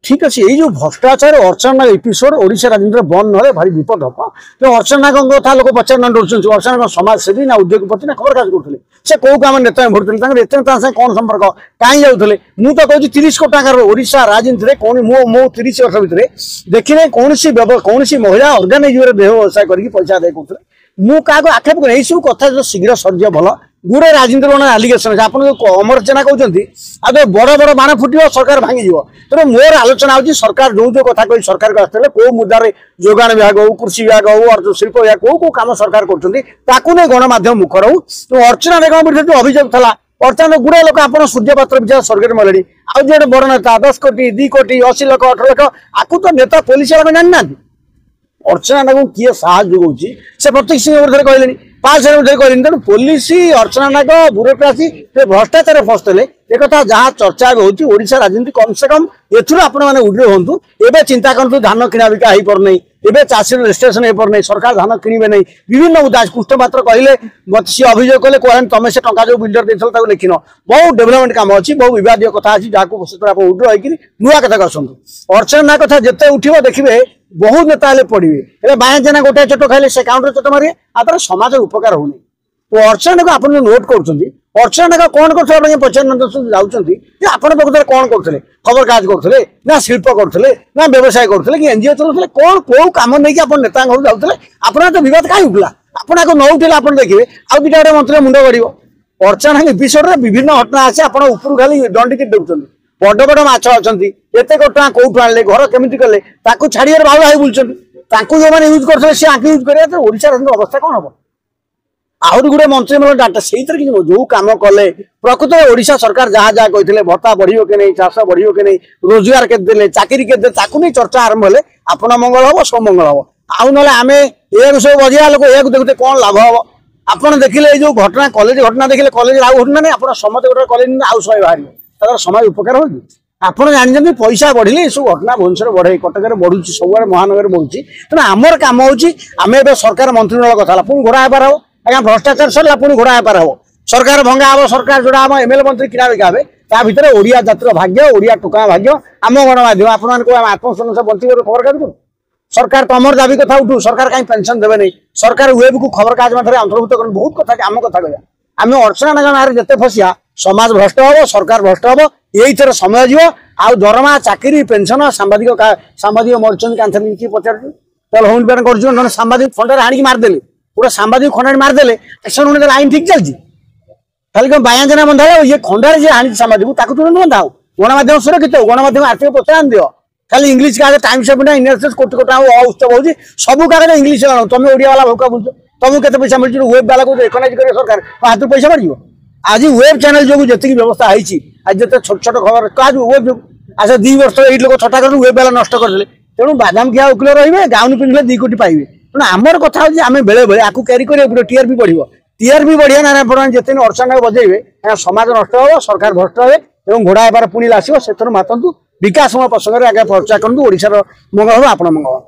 ठीक अच्छे ये जो भ्रष्टाचार अर्चना एपिसोड ओडिशा राजनीति बंद ना भारी विपद हम तो अर्चना कथा लोक पचार ना डर अर्चना समाजसेवी ना उद्योगपति ना खबर काज करते से कौ कम नेता भोटते कौन संपर्क कहीं जाऊे मुझे तो कहूँ 30 कोटी टकर ओडिशा राजनीति कौन मो 30 वर्ष भितर देखने कौन महिला अर्गानाइज देह व्यवसाय करके पैसा आदाय करते मुझे क्या आक्षेप कर सब कथा जो शीघ्र सर्ज भल गुड़े राजनीति आलिगेसन अच्छे आप अमर जेना कहते आ बड़ बड़ बाण फुट सरकार भांगी तेणु मोर आलोचना होगी सरकार जो जो कथा कही सरकार को आसते कौ मुद्दे जोगाण विभाग हो कृषि विभाग हो शिल्प विभाग कौ कम सरकार कर गणमाध्यम मुखर हो तो अर्चना बेगम विरुद्ध जो अभियोग था बर्तमान गुड़े लोक आप सूर्यपात्र विचार स्वर्ग में मिले आज जो बड़ नेता 10 कोटी 2 कोटी 80 लाख 18 लाख आपको तो नेता पुलिस वाले जाना अर्चना को किए साहय होगी से प्रत्येक सिंह विरुद्ध कहले 5 विरुद्ध कहले तेणु पुलिस अर्चना नायक ब्यूरोक्रासी भ्रष्टाचार फसले एक जहाँ चर्चा होगा राजनीति कम से कम एथुर आपण मैंने उड्रे हूँ एवं चिंता करूँ धान किना बिका हो पार नहीं एवं चाषी रजिस्ट्रेशन हो पार नहीं सरकार धान किणवे नहीं विभिन्न मुद्दा कुष्ठपात्र कहले सी अभियोग कले कहले तुम से टंका जो बिल्डर देता लिखिन बहुत डेभलपमेंट काम अच्छी बहुत विवाद कथा अच्छी जहाँ उड्र होकर नुआ कथा आसतु अर्चना कथा जिते उठे देखिए बहुत नेता पड़े बाया जेना गोटे चोट खाइले से काउंटर चोट मारे आप समाज उपकार होनी तो अर्चना को आप नोट कर अर्चना कौन कर पचार जाऊँगी आपण प्रकृत कौन करते खबर काज करते ना शिल्प करते ना व्यवसाय करते कि एनजीओ चलाते कौन कौ कम नहीं आप नेता घर जाते आपना तो विवाद कहीं उठला आपना को न उठे आप देखिए आउ दुटा गोटे मंत्री मुंड बढ़ अर्चना एपिसोड विभिन्न घटना आसे आप ऊपर खाली दंडिकी देते बड़ बड़ माछ अच्छा एत टका कौटू आने घर केमी कले छाड़े भाव भाई बुलूँ जो मैंने यूज करते सी आगे यूज करें ओडिशा अवस्था कौन हम आहरी गुड़े मंत्रिमंडल डाटा से जो कम कले प्रकृत में ओडिशा सरकार जहाँ जहाँ कहते भत्ता बढ़ो कि नहीं चाष बढ़ो कि नहीं रोजगार के चाकरी के नहीं चर्चा आरंभ हेले आपण मंगल हम सब मंगल हम आउ ना आम ये सब बजिया लोग या देखते कौन लाभ हम आप देखिले जो घटना कॉलेज घटना देखिले कॉलेज आउ घटना नहीं आप समझ गोटे कॉलेज आउ शहे बाहर समाज उपकार होगी आपड़ जानते पैसा बढ़िले ये सब घटना भुवनेश्वर बढ़े कटक बढ़ू सब महानगर बढ़ुची तेना आमर कम होमें सरकार मंत्रिमंडल कथा पुणी घोड़ा हेबार हम आज्ञा भ्रष्टाचार सरला पुणी घोड़ा हेबार हम सरकार भंगा हम सरकार जोड़ा हम एमएलए मंत्री किना बिका हे ता भितर ओडिया जातिर भाग्य ओडिया टोका भाग्य आम गणमाध्यम आप आत्मसन्यास बंची खबर काज कर सरकार तमर दाबी कथा उठू सरकार कहीं पेंशन देवे नहीं सरकार वेब को खबर काज मध्य अंतर्भुक्त कर बहुत कथा आम कथा कह आम अर्चना नागर जिते फसिया समाज भ्रष्ट हम सरकार भ्रष्ट हम यही समय जीव आउ दरमा चाकरी पेंशन सांबादिक मरचंद कांथर किए पचार होम रिपेयर कर सांबादिक खंडे आणिक मारदे पूरा सांबादिक खंडे मारदे एक्शन होने आईन ठीक चलती खाली कौन बाया जना बंधा ये खंडार जी आनी सांबादिक तुरंत बंधा हो गणमाध्यम सुरक्षित हो गणमाध्यम आर्थिक प्रोत्साहन दियो खाली इंग्लिश कागज times of India Indian express कोटी कोटी उत्सव होगी सब कागज इंग्लिश तुम ओडिया वाला भौका बुझ तुमको केते पैसा मिल वेब वाला को रिकग्नाइज करे सरकार हाथ पैसा मिल आज वेब चैनल जो जी व्यवस्था है आज जिते छोट छोट खबर क्या वेब अच्छा 2 वर्ष ये लोग छटा कर वेब वाला नष्ट करदे तेणु बादाम खिया उकिल रे गाउन पिंधले 2 कोटी पाइबे तेणु आमर कथा होगी आम बेले बेले आपको क्यारी करेंगे टीआरपी बढ़ो टीआरपी बढ़िया ना आप जिते अर्चना बजेबे समाज नष्ट हम सरकार भ्रष्ट हे घोड़ा हेबार पुणी आसो से मातंतु विकासमय प्रसंग में आगे चर्चा करूँ ओडिशार मंगल हम आपण मंगल